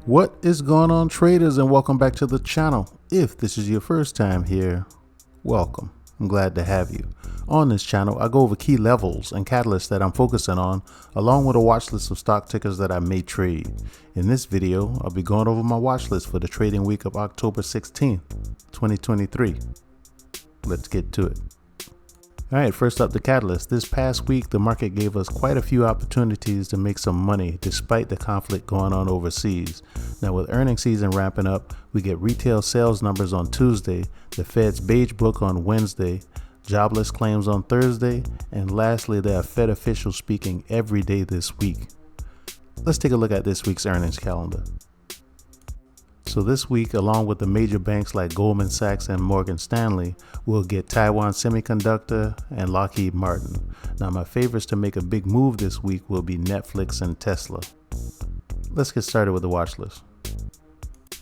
What is going on, traders, and welcome back to the channel. If this is your first time here, welcome. I'm glad to have you. On this channel, I go over key levels and catalysts that I'm focusing on, along with a watch list of stock tickers that I may trade. In this video, I'll be going over my watch list for the trading week of October 16th, 2023. Let's get to it. Alright, first up, the catalyst. This past week, the market gave us quite a few opportunities to make some money despite the conflict going on overseas. Now, with earnings season ramping up, we get retail sales numbers on Tuesday, the Fed's Beige Book on Wednesday, jobless claims on Thursday, and lastly, there are Fed officials speaking every day this week. Let's take a look at this week's earnings calendar. So this week, along with the major banks like Goldman Sachs and Morgan Stanley, we'll get Taiwan Semiconductor and Lockheed Martin. Now, my favorites to make a big move this week will be Netflix and Tesla. Let's get started with the watch list.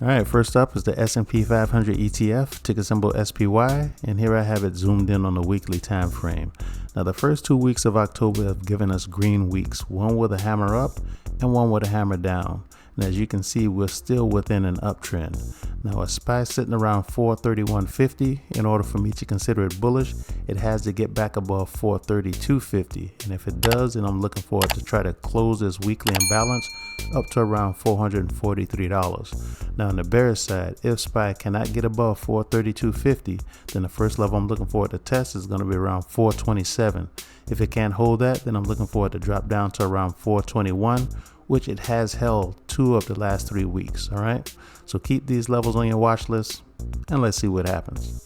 All right, first up is the S&P 500 ETF, ticker symbol SPY, and here I have it zoomed in on the weekly time frame. Now, the first 2 weeks of October have given us green weeks, one with a hammer up and one with a hammer down. And as you can see, we're still within an uptrend. Now, a SPY sitting around 431.50. In order for me to consider it bullish, it has to get back above 432.50. And if it does, then I'm looking forward to try to close this weekly imbalance up to around $443. Now, on the bearish side, if SPY cannot get above 432.50, then the first level I'm looking forward to test is going to be around 427. If it can't hold that, then I'm looking forward to drop down to around 421, which it has held 2 of the last 3 weeks. All right, so keep these levels on your watch list and let's see what happens.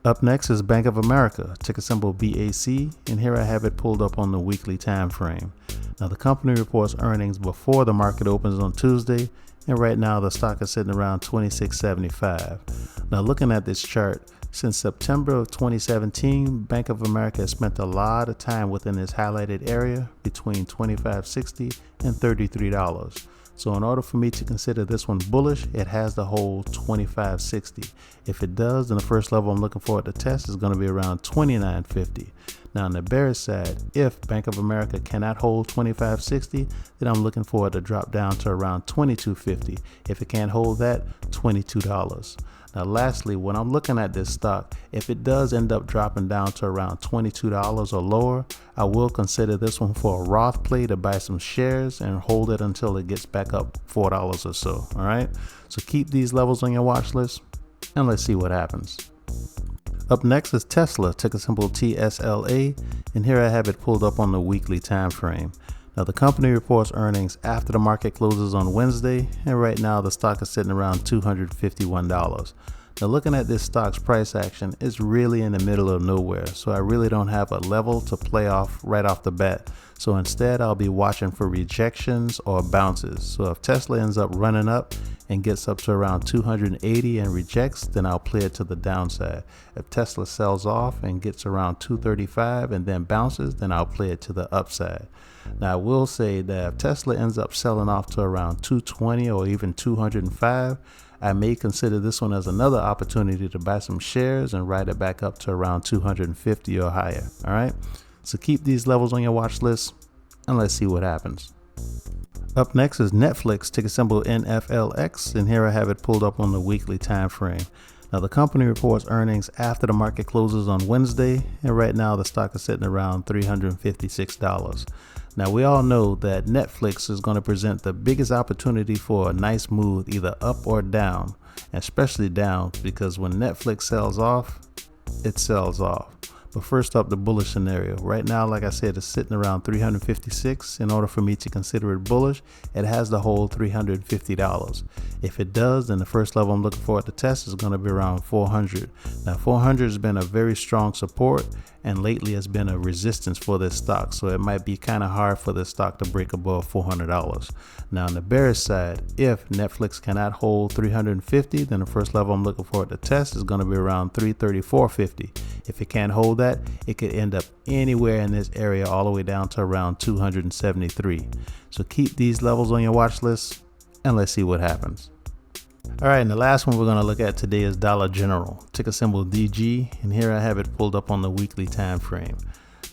Up next is Bank of America, ticker symbol BAC, and here I have it pulled up on the weekly time frame. Now, the company reports earnings before the market opens on Tuesday, and right now the stock is sitting around $26.75. Now, looking at this chart, since September of 2017, Bank of America has spent a lot of time within this highlighted area between $25.60 and $33. So in order for me to consider this one bullish, it has to hold $25.60. If it does, then the first level I'm looking for to test is going to be around $29.50. Now, on the bearish side, if Bank of America cannot hold $25.60, then I'm looking for it to drop down to around $22.50. If it can't hold that, $22. Now, lastly, when I'm looking at this stock, if it does end up dropping down to around $22 or lower, I will consider this one for a Roth play to buy some shares and hold it until it gets back up $4 or so. All right, so keep these levels on your watch list and let's see what happens. Up next is Tesla, ticker symbol TSLA, and here I have it pulled up on the weekly time frame. Now, the company reports earnings after the market closes on Wednesday, and right now the stock is sitting around $251. Now, looking at this stock's price action, it's really in the middle of nowhere, so I really don't have a level to play off right off the bat. So instead, I'll be watching for rejections or bounces. So if Tesla ends up running up and gets up to around 280 and rejects, then I'll play it to the downside. If Tesla sells off and gets around 235 and then bounces, then I'll play it to the upside. Now, I will say that if Tesla ends up selling off to around 220 or even 205, I may consider this one as another opportunity to buy some shares and ride it back up to around 250 or higher. All right, so keep these levels on your watch list and let's see what happens. Up next is Netflix, ticker symbol NFLX, and here I have it pulled up on the weekly time frame. Now, the company reports earnings after the market closes on Wednesday, and right now the stock is sitting around $356. Now, we all know that Netflix is going to present the biggest opportunity for a nice move, either up or down, especially down, because when Netflix sells off, it sells off. But first up, the bullish scenario. Right now, like I said, it's sitting around $356. In order for me to consider it bullish, it has to hold $350. If it does, then the first level I'm looking for at the test is going to be around 400. Now, 400 has been a very strong support, and lately has been a resistance for this stock. So it might be kind of hard for this stock to break above $400. Now, on the bearish side, if Netflix cannot hold 350, then the first level I'm looking for at the test is going to be around 334.50. If it can't hold that, it could end up anywhere in this area all the way down to around 273. So keep these levels on your watch list and let's see what happens. All right, and the last one we're going to look at today is Dollar General, ticker symbol DG, and here I have it pulled up on the weekly time frame.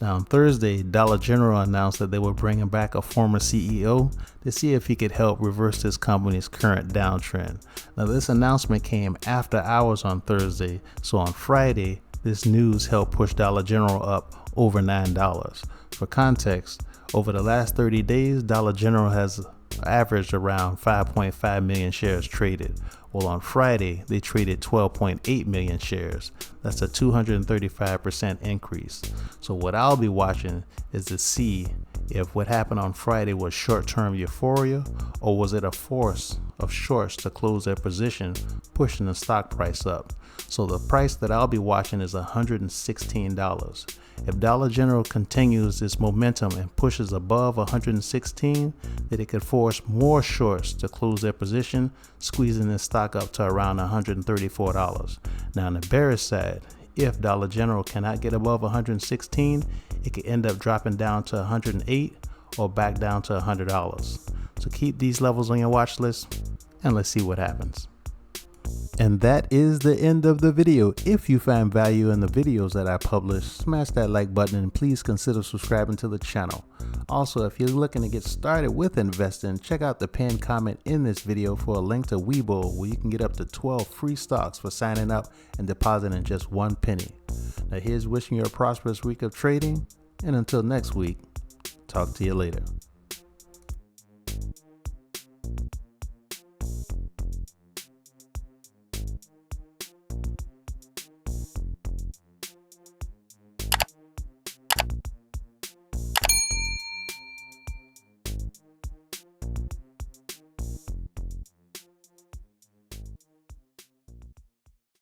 Now on Thursday, Dollar General announced that they were bringing back a former CEO to see if he could help reverse this company's current downtrend. Now this announcement came after hours on Thursday, so on Friday, this news helped push Dollar General up over $9. For context, over the last 30 days, Dollar General has averaged around 5.5 million shares traded. Well, on Friday, they traded 12.8 million shares. That's a 235% increase. So what I'll be watching is to see if what happened on Friday was short-term euphoria, or was it a force of shorts to close their position, pushing the stock price up. So the price that I'll be watching is $116. If Dollar General continues this momentum and pushes above 116, then it could force more shorts to close their position, squeezing the stock up to around $134. Now on the bearish side, if Dollar General cannot get above 116, it could end up dropping down to 108 or back down to $100. So keep these levels on your watch list and let's see what happens. And that is the end of the video. If you find value in the videos that I publish, smash that like button and please consider subscribing to the channel. Also, if you're looking to get started with investing, check out the pinned comment in this video for a link to Webull, where you can get up to 12 free stocks for signing up and depositing just 1 penny. Now here's wishing you a prosperous week of trading, and until next week, talk to you later.